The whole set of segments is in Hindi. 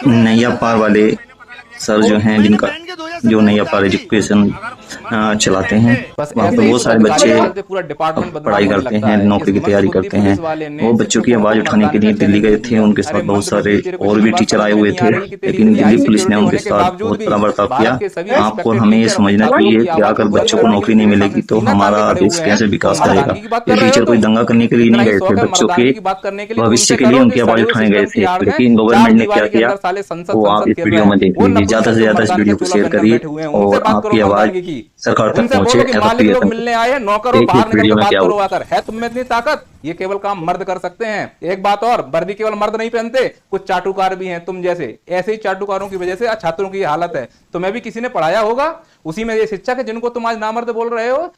नैया पार वाले सर जो हैं, जिनका जो नैया पार एजुकेशन चलाते हैं, बस वहाँ ऐसे पे ही बहुत सारे बच्चे चलते पूरा डिपार्टमेंट बदनाम पढ़ाई होने करते लगता हैं, है। नौकरी की इस तैयारी मंसूरी करते पुलिस हैं। वाले ने वो बच्चों की शिक्षकों आवाज़ को उठाने के मतदान लिए का दिल्ली चैलेंज गए दे थे, दिया। उनके अरे साथ बहुत मंसूरी, सारे तेरे को और इतनी भी बात टीचर समझ आए में हुए नहीं आ थे, रही कि तेरी लेकिन इतनी हाई दिल्ली पुलिस ने सिक्योरिटी उनके होने के साथ बावजूद बहुत भी बड़ा बर्ताव किया। भारत के सभी आपको रिस्पेक्टेड हमें ये टीचर समझना अपनी चाहिए की कि आवाज अगर को बुलंद बच्चों को करने के नौकरी लिए नहीं तेरे मिलेगी सामने तो सीना तान के हमारा खड़े देश हुए हैं। कैसे तुम विकास करेगा। मर्दानगी की बात ये कर रहे हो, टीचर कोई तुम दंगा करने के लिए इतना नहीं ही गए थे, शौक है बच्चों के मर्दानगी की बात करने के लिए, तो भविष्य उनसे के लिए करो जो उनकी इस आवाज़ सड़े हुए उठाने गए सिस्टम की थे। आड़ में लेकिन चार गवर्नमेंट ने क्या दीवारी के किया, अंदर साले संसद वो आप संसद इस खेल रहे वीडियो हैं। में देख वो लीजिए, ज़्यादा नपुंसक से जो ज़्यादा इस मर्दानी का वीडियो को चोला शेयर पहनकर करिए बैठे हुए हैं, उनसे और बात करो आपकी आवाज़ मर्दानगी की। सरकार तक उनसे पहुँचे। बोलो कि ऐसा मालिक प्रिय लोग मिलने आए, नौकर हो, देखिए बाहर इस निकल वीडियो के में बात क्या करो हुआ। आकर। है तुम में इतनी ताकत, ये केवल काम मर्द कर सकते हैं। एक बात और, वर्दी केवल मर्द नहीं पहनते, कुछ चाटुकार भी हैं तुम जैसे। ऐसे ही चाटुकारों की वजह से आज छात्रों की ये हालत है। तुम्हें भी किसी ने पढ़ाया होगा, उसी में ये शिक्षक है जिनको तुम आज नामर्द बोल रहे हो।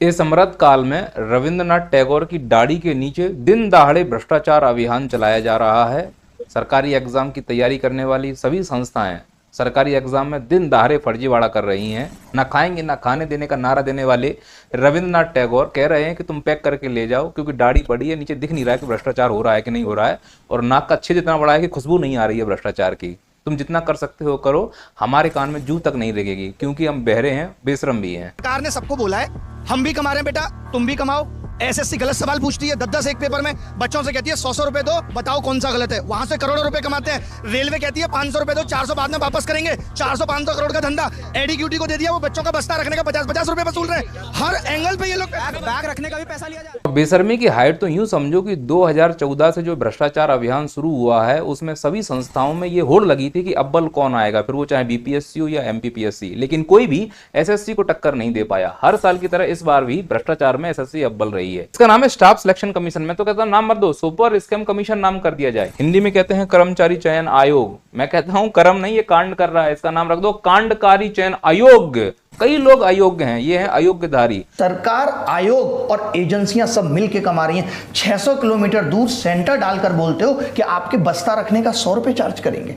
इस अमृत काल में रविंद्रनाथ टैगोर की दाढ़ी के नीचे दिन दहाड़े भ्रष्टाचार अभियान चलाया जा रहा है। सरकारी एग्जाम की तैयारी करने वाली सभी संस्थाएं सरकारी एग्जाम में दिन दहाड़े फर्जीवाड़ा कर रही हैं। ना खाएंगे ना खाने देने का नारा देने वाले रविंद्रनाथ टैगोर कह रहे हैं कि तुम पैक करके ले जाओ, क्योंकि दाढ़ी बड़ी है, नीचे दिख नहीं रहा है कि भ्रष्टाचार हो रहा है कि नहीं हो रहा है, और नाक का छेद इतना बड़ा है कि खुशबू नहीं आ रही है भ्रष्टाचार की। तुम जितना कर सकते हो करो, हमारे कान में जू तक नहीं लगेगी, क्योंकि हम बहरे हैं, बेशरम भी हैं। सरकार ने सबको बोला है हम भी कमा रहे हैं बेटा, तुम भी कमाओ। एसएससी गलत सवाल पूछती है 10-10 एक पेपर में, बच्चों से कहती है 100-100 रुपए दो, बताओ कौन सा गलत है। वहां से करोड़ों रुपए कमाते हैं। रेलवे कहती है 500 रुपए दो, 400 बाद में वापस करेंगे। 400-500 करोड़ का धंधा एडीक्यूटी को दे दिया, वो बच्चों का बस्ता रखने का 50-50 रुपए वसूल रहे हैं। हर एंगल पे ये लोग बैग रखने का भी पैसा लिया जाए। बेशर्मी की हाइट तो यूं समझो कि 2014 से जो भ्रष्टाचार अभियान शुरू हुआ है, उसमें सभी संस्थाओं में ये होड़ लगी थी कि अव्वल कौन आएगा, फिर वो चाहे बीपीएससी हो या एमपीपीएससी, लेकिन कोई भी एसएससी को टक्कर नहीं दे पाया। हर साल की तरह इस बार भी भ्रष्टाचार में एसएससी अव्वल रही है। इसका नाम है स्टाफ सिलेक्शन कमीशन। मैं तो कहता हूं नाम मत दो, सुपर स्कैम कमीशन नाम कर दिया जाए। हिंदी में कहते हैं कर्मचारी चयन आयोग, मैं कहता हूं कर्म नहीं, ये कांड कर रहा है, इसका नाम रख दो कांडकारी चयन आयोग। कई लोग अयोग्य हैं, ये है अयोग्यधारी। सरकार, आयोग और एजेंसियां सब मिलके कमा रही हैं। 600 किलोमीटर दूर सेंटर डालकर बोलते हो कि आपके बस्ता रखने का 100 रुपए चार्ज करेंगे।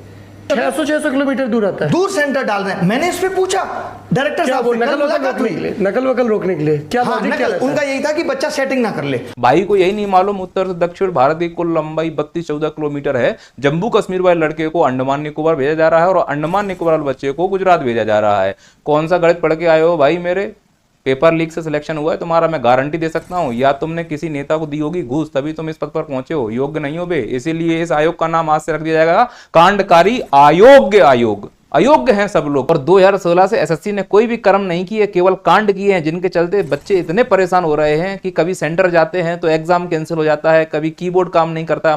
600 किलोमीटर दूर आता है, दूर सेंटर डाल रहे हैं। मैंने इस पे पूछा डायरेक्टर क्या साहब वो से, नकल कल वकल मुलाकात रोकने हुई। के लिए, नकल वकल रोकने के लिए क्या हाँ, लॉजिक क्या नकल, रहता है? उनका यही था कि बच्चा सेटिंग ना कर ले। भाई को यही नहीं मालूम उत्तर से दक्षिण भारत की कुल लंबाई 32-14 किलोमीटर है। जम्मू कश्मीर वाले लड़के को अंडमान निकोबार भेजा जा रहा है और अंडमान निकोबार वाले बच्चे को गुजरात भेजा जा रहा है। कौन सा गणित पढ़ के आए हो भाई मेरे? पेपर लीक से सिलेक्शन हुआ है तुम्हारा, मैं गारंटी दे सकता हूं। या तुमने किसी नेता को दी होगी घूस, तभी तुम इस पद पर पहुंचे हो। योग्य नहीं हो बे, इसीलिए इस आयोग का नाम आज से रख दिया जाएगा कांडकारी अयोग्य आयोग। अयोग्य हैं सब लोग। और 2016 से एसएससी ने कोई भी कर्म नहीं किए, केवल कांड किए हैं, जिनके चलते बच्चे इतने परेशान हो रहे हैं कि कभी सेंटर जाते हैं तो एग्जाम कैंसिल हो जाता है, कभी कीबोर्ड काम नहीं करता।